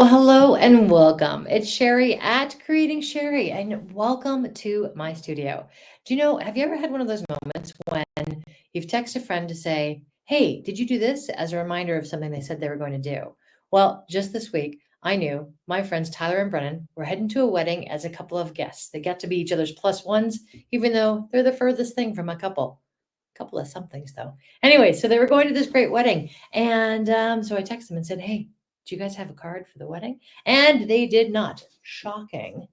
Well, hello and welcome. It's Sherri at Creating Sherri, and welcome to my studio. Do you know, have you ever had one of those moments when you've texted a friend to say, "Hey, did you do this?" as a reminder of something they said they were going to do? Well, just this week, I knew my friends Tyler and Brennan were heading to a wedding as a couple of guests. They got to be each other's plus ones, even though they're the furthest thing from a couple of somethings though. Anyway, so they were going to this great wedding, and so I texted them and said, "Hey, do you guys have a card for the wedding?" And they did not. Shocking.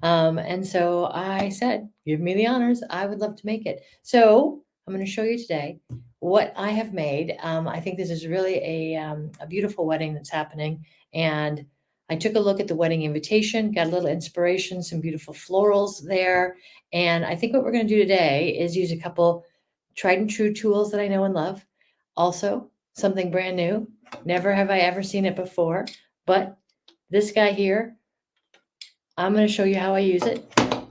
And so I said, "Give me the honors. I would love to make it." So I'm going to show you today what I have made. I think this is really a beautiful wedding that's happening, and I took a look at the wedding invitation, got a little inspiration, some beautiful florals there. And I think what we're going to do today is use a couple tried and true tools that I know and love. Also, something brand new. Never have I ever seen it before, but this guy here, I'm going to show you how I use it.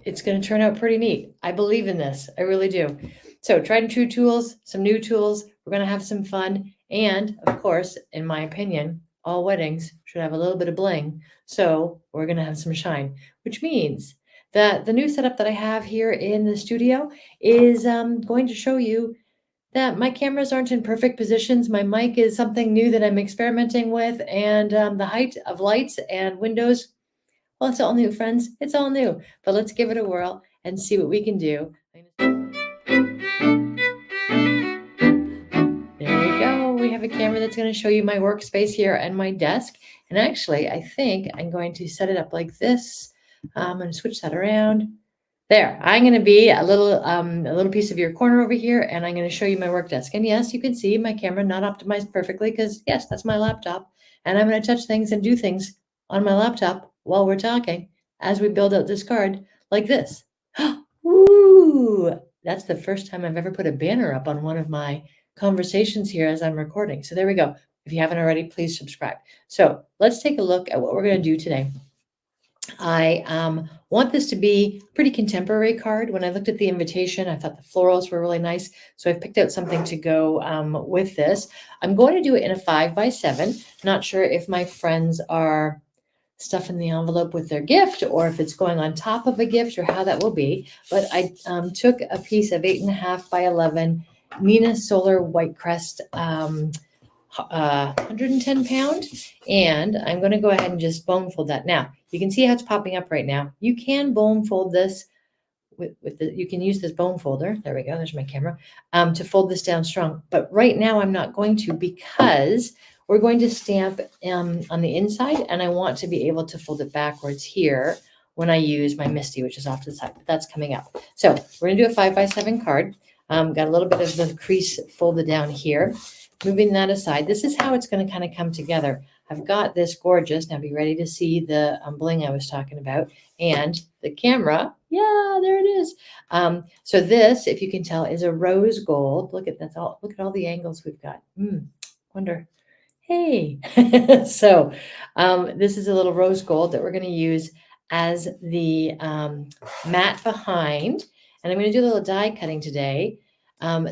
It's going to turn out pretty neat. I believe in this. I really do. So, tried and true tools, some new tools. We're going to have some fun. And of course, in my opinion, all weddings should have a little bit of bling. So, we're going to have some shine, which means that the new setup that I have here in the studio is going to show you that my cameras aren't in perfect positions. My mic is something new that I'm experimenting with, and the height of lights and windows, well, it's all new, friends. It's all new. But let's give it a whirl and see what we can do. There we go. We have a camera that's going to show you my workspace here and my desk. And actually, I think I'm going to set it up like this. I'm going to switch that around. There, I'm going to be a little piece of your corner over here, and I'm going to show you my work desk. And yes, you can see my camera not optimized perfectly because yes, that's my laptop. And I'm going to touch things and do things on my laptop while we're talking as we build out this card like this. Ooh, that's the first time I've ever put a banner up on one of my conversations here as I'm recording. So there we go. If you haven't already, please subscribe. So let's take a look at what we're going to do today. I want this to be a pretty contemporary card. When I looked at the invitation, I thought the florals were really nice. So I've picked out something to go with this. I'm going to do it in a 5x7. Not sure if my friends are stuffing the envelope with their gift or if it's going on top of a gift or how that will be. But I took a piece of 8.5x11 Nina Solar White Crest 110 pound, and I'm going to go ahead and just bone fold that. Now you can see how it's popping up right now. You can bone fold this you can use this bone folder. There we go. There's my camera to fold this down strong. But right now I'm not going to because we're going to stamp on the inside, and I want to be able to fold it backwards here when I use my MISTI, which is off to the side. But that's coming up. So we're going to do a 5x7 card. Got a little bit of the crease folded down here. Moving that aside, this is how it's going to kind of come together. I've got this gorgeous. Now be ready to see the bling I was talking about and the camera. Yeah, there it is. So this, if you can tell, is a rose gold. Look at that's all. Look at all the angles we've got. Wonder. Hey. So this is a little rose gold that we're going to use as the mat behind. And I'm going to do a little die cutting today.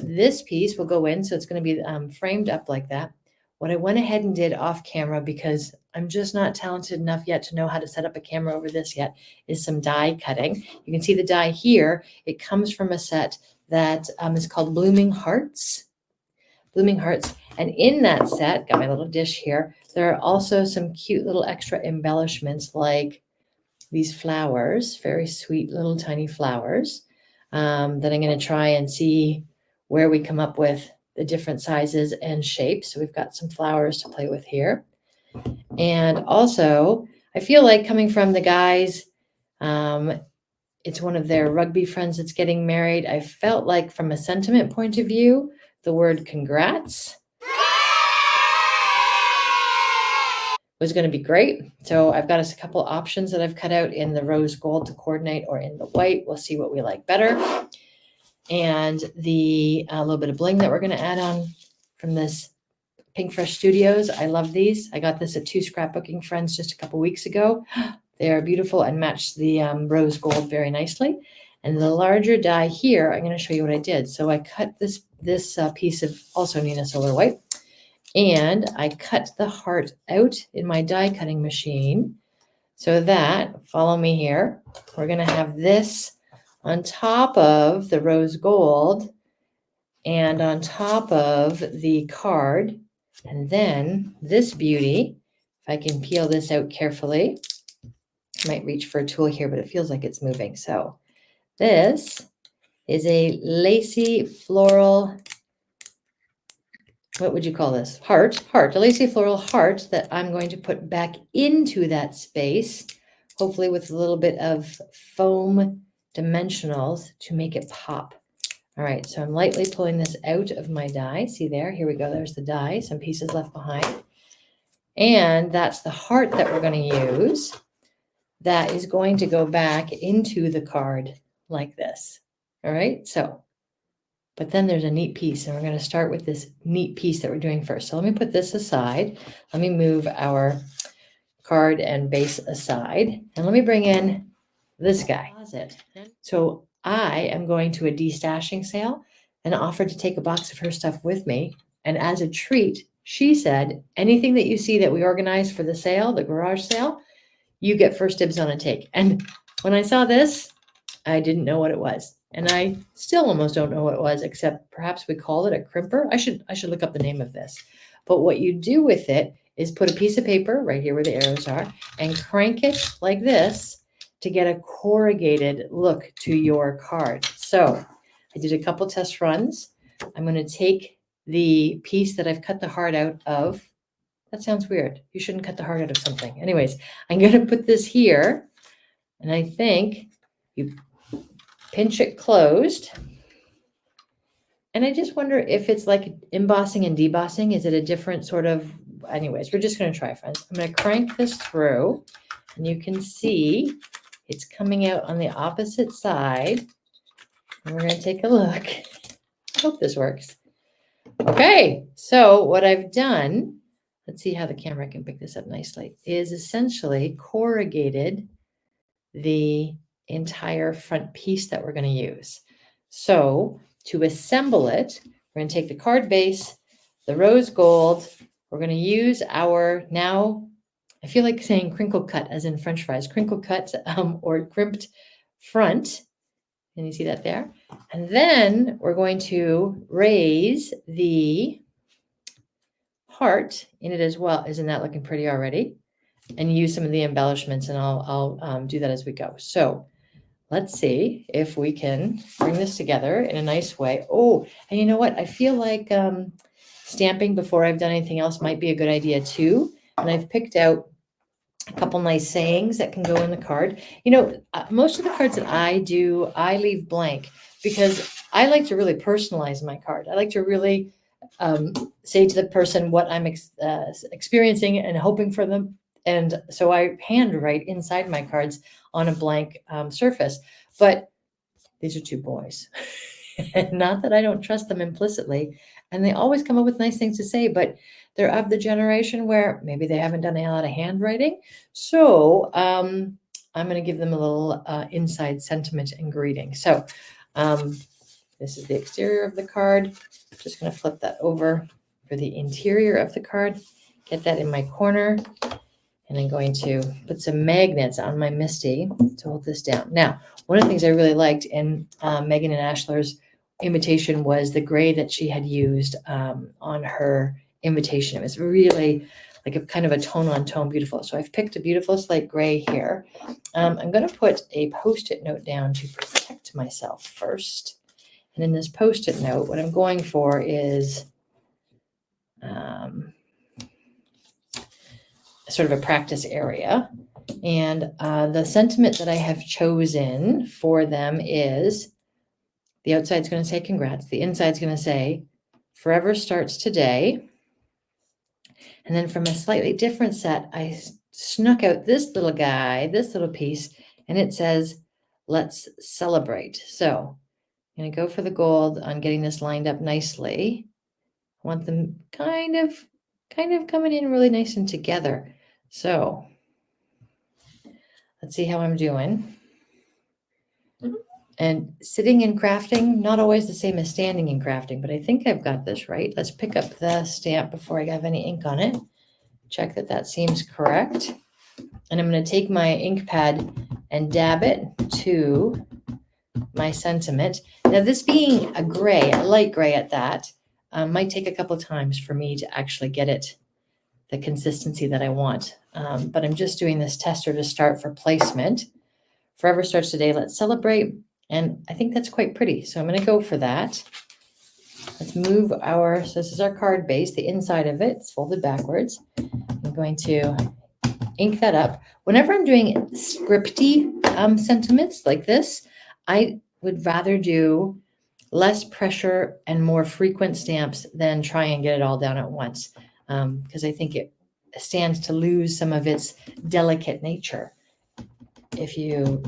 This piece will go in, so it's going to be framed up like that. What I went ahead and did off camera, because I'm just not talented enough yet to know how to set up a camera over this yet, is some die cutting. You can see the die here. It comes from a set that is called Blooming Hearts. Blooming Hearts. And in that set, got my little dish here, there are also some cute little extra embellishments like these flowers, very sweet little tiny flowers that I'm going to try and see where we come up with the different sizes and shapes. So we've got some flowers to play with here. And also, I feel like coming from the guys, it's one of their rugby friends that's getting married. I felt like from a sentiment point of view, the word congrats was going to be great. So I've got us a couple options that I've cut out in the rose gold to coordinate or in the white. We'll see what we like better. And the little bit of bling that we're going to add on from this Pink Fresh Studios. I love these. I got this at 2 scrapbooking friends just a couple weeks ago. They are beautiful and match the rose gold very nicely. And the larger die here, I'm going to show you what I did. So I cut this piece of also Nina Solar White, And I cut the heart out in my die cutting machine so that, follow me here, we're going to have this on top of the rose gold and on top of the card. And then this beauty, if I can peel this out carefully, I might reach for a tool here, but it feels like it's moving. So this is a lacy floral, what would you call this? Heart, a lacy floral heart that I'm going to put back into that space, hopefully with a little bit of foam dimensionals to make it pop. All right, so I'm lightly pulling this out of my die. See there, here we go, there's the die, some pieces left behind. And that's the heart that we're going to use. That is going to go back into the card like this. All right, so, but then there's a neat piece, and we're going to start with this neat piece that we're doing first. So let me put this aside. Let me move our card and base aside, and let me bring in this guy. So I am going to a destashing sale and offered to take a box of her stuff with me. And as a treat, she said, anything that you see that we organized for the sale, the garage sale, you get first dibs on a take. And when I saw this, I didn't know what it was. And I still almost don't know what it was, except perhaps we call it a crimper. I should look up the name of this. But what you do with it is put a piece of paper right here where the arrows are and crank it like this to get a corrugated look to your card. So I did a couple test runs. I'm going to take the piece that I've cut the heart out of. That sounds weird. You shouldn't cut the heart out of something. Anyways, I'm going to put this here, and I think you pinch it closed. And I just wonder if it's like embossing and debossing. Is it a different sort of, anyways, we're just going to try, friends. I'm going to crank this through, and you can see it's coming out on the opposite side. And we're going to take a look. I hope this works. Okay, so what I've done, let's see how the camera can pick this up nicely, is essentially corrugated the entire front piece that we're going to use. So to assemble it, we're going to take the card base, the rose gold, we're going to use our, now I feel like saying crinkle cut as in French fries, crinkle cut or crimped front. Can you see that there? And then we're going to raise the heart in it as well. Isn't that looking pretty already? And use some of the embellishments, and I'll do that as we go. So let's see if we can bring this together in a nice way. Oh, and you know what? I feel like stamping before I've done anything else might be a good idea too. And I've picked out a couple nice sayings that can go in the card. You know, most of the cards that I do, I leave blank because I like to really personalize my card. I like to really say to the person what I'm experiencing and hoping for them. And so I handwrite inside my cards on a blank surface. But these are two boys. Not that I don't trust them implicitly. And they always come up with nice things to say, but they're of the generation where maybe they haven't done a lot of handwriting. So I'm going to give them a little inside sentiment and greeting. So this is the exterior of the card. Just going to flip that over for the interior of the card. Get that in my corner. And I'm going to put some magnets on my Misty to hold this down. Now, one of the things I really liked in Megan and Ashler's invitation was the gray that she had used on her invitation. It was really like a kind of a tone on tone beautiful. So I've picked a beautiful slate gray here. I'm going to put a Post-it note down to protect myself first. And in this Post-it note, what I'm going for is sort of a practice area. And the sentiment that I have chosen for them is, the outside's going to say congrats. The inside's going to say forever starts today. And then from a slightly different set, I snuck out this little guy, this little piece, and it says, let's celebrate. So I'm going to go for the gold on getting this lined up nicely. I want them kind of coming in really nice and together. So let's see how I'm doing. And sitting and crafting, not always the same as standing and crafting, but I think I've got this right. Let's pick up the stamp before I have any ink on it. Check that that seems correct. And I'm going to take my ink pad and dab it to my sentiment. Now, this being a gray, a light gray at that, might take a couple times for me to actually get it the consistency that I want. But I'm just doing this tester to start for placement. Forever starts today. Let's celebrate. And I think that's quite pretty. So I'm going to go for that. Let's move so this is our card base, the inside of it. It's folded backwards. I'm going to ink that up. Whenever I'm doing scripty sentiments like this, I would rather do less pressure and more frequent stamps than try and get it all down at once. Because I think it stands to lose some of its delicate nature if you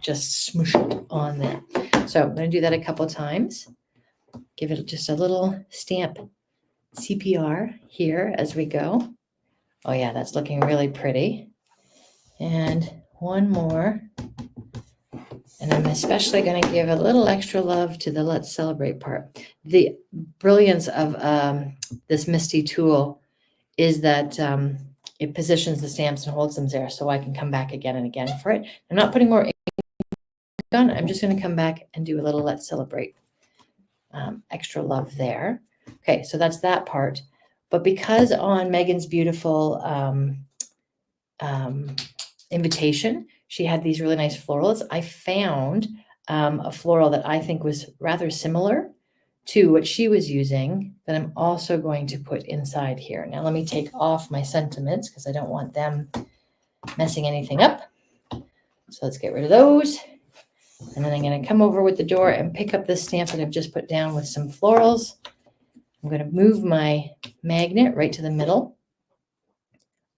just smoosh it on there. So I'm going to do that a couple times. Give it just a little stamp CPR here as we go. Oh yeah, that's looking really pretty. And one more. And I'm especially going to give a little extra love to the let's celebrate part. The brilliance of this Misty tool is that it positions the stamps and holds them there so I can come back again and again for it. I'm not putting more ink on. I'm just going to come back and do a little let's celebrate. Extra love there. Okay, so that's that part. But because on Megan's beautiful invitation, she had these really nice florals, I found a floral that I think was rather similar to what she was using that I'm also going to put inside here. Now let me take off my sentiments because I don't want them messing anything up. So let's get rid of those. And then I'm going to come over with the door and pick up this stamp that I've just put down with some florals. I'm going to move my magnet right to the middle.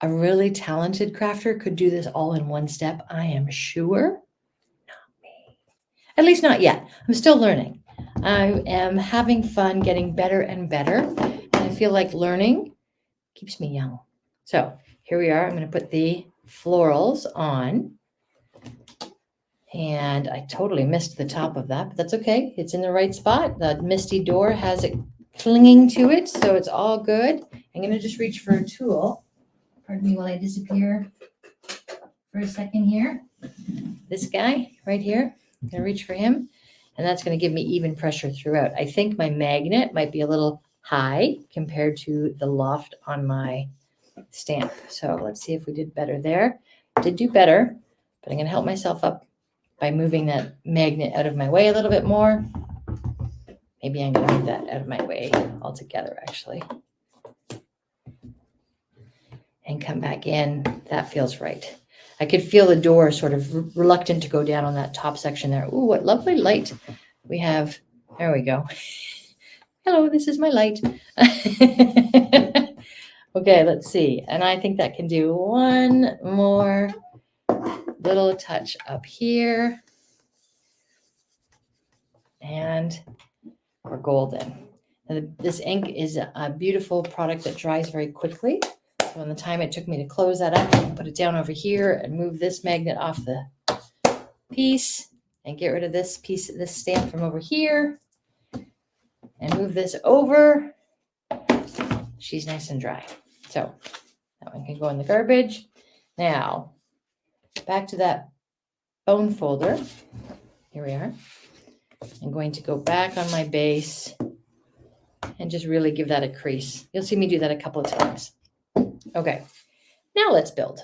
A really talented crafter could do this all in one step, I am sure. Not me. At least not yet. I'm still learning. I am having fun getting better and better. And I feel like learning keeps me young. So here we are. I'm going to put the florals on. And I totally missed the top of that, but that's okay. It's in the right spot. The Misty door has it clinging to it, so it's all good. I'm going to just reach for a tool. Pardon me while I disappear for a second here. This guy right here, I'm going to reach for him, and that's going to give me even pressure throughout. I think my magnet might be a little high compared to the loft on my stamp. So let's see if we did better there. Did do better, but I'm going to help myself up by moving that magnet out of my way a little bit more. Maybe I'm going to move that out of my way altogether, actually. And come back in. That feels right. I could feel the door sort of reluctant to go down on that top section there. Ooh, what lovely light we have. There we go. Hello, this is my light. Okay, let's see. And I think that can do one more little touch up here. And we're golden. And this ink is a beautiful product that dries very quickly. So in the time it took me to close that up and put it down over here and move this magnet off the piece and get rid of this piece, this stamp from over here and move this over. She's nice and dry. So that one can go in the garbage. Now, back to that bone folder. Here we are. I'm going to go back on my base and just really give that a crease. You'll see me do that a couple of times. Okay, now let's build.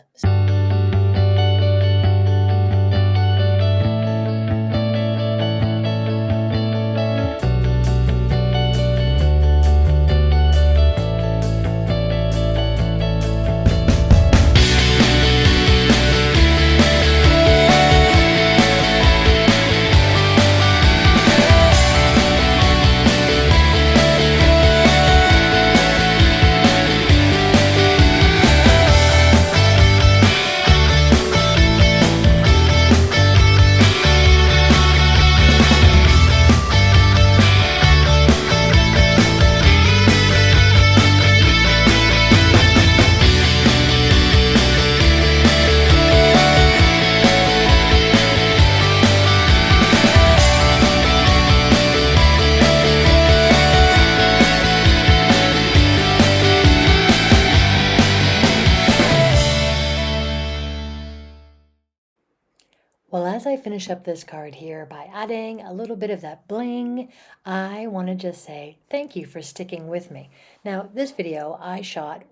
Well, as I finish up this card here by adding a little bit of that bling, I want to just say thank you for sticking with me. Now, this video I shot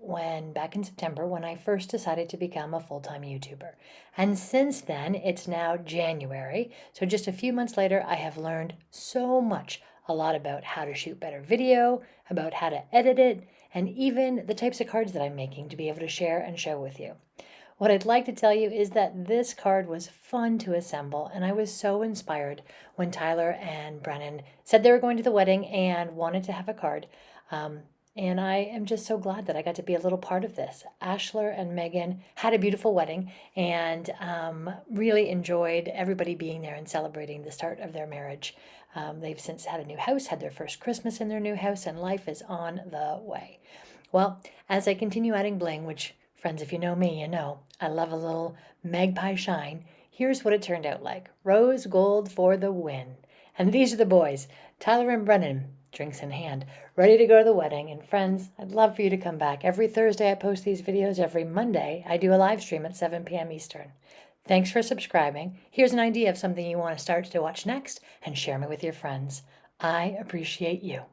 back in September when I first decided to become a full-time YouTuber. And since then, it's now January. So just a few months later, I have learned so much, a lot about how to shoot better video, about how to edit it, and even the types of cards that I'm making to be able to share and show with you. What I'd like to tell you is that this card was fun to assemble, and I was so inspired when Tyler and Brennan said they were going to the wedding and wanted to have a card. And I am just so glad that I got to be a little part of this. Ashler and Megan had a beautiful wedding and really enjoyed everybody being there and celebrating the start of their marriage. They've since had a new house, had their first Christmas in their new house, and life is on the way. Well, as I continue adding bling, which, friends, if you know me, you know I love a little magpie shine, here's what it turned out like. Rose gold for the win. And these are the boys, Tyler and Brennan, drinks in hand, ready to go to the wedding. And friends, I'd love for you to come back. Every Thursday I post these videos. Every Monday I do a live stream at 7 p.m. Eastern. Thanks for subscribing. Here's an idea of something you want to start to watch next and share me with your friends. I appreciate you.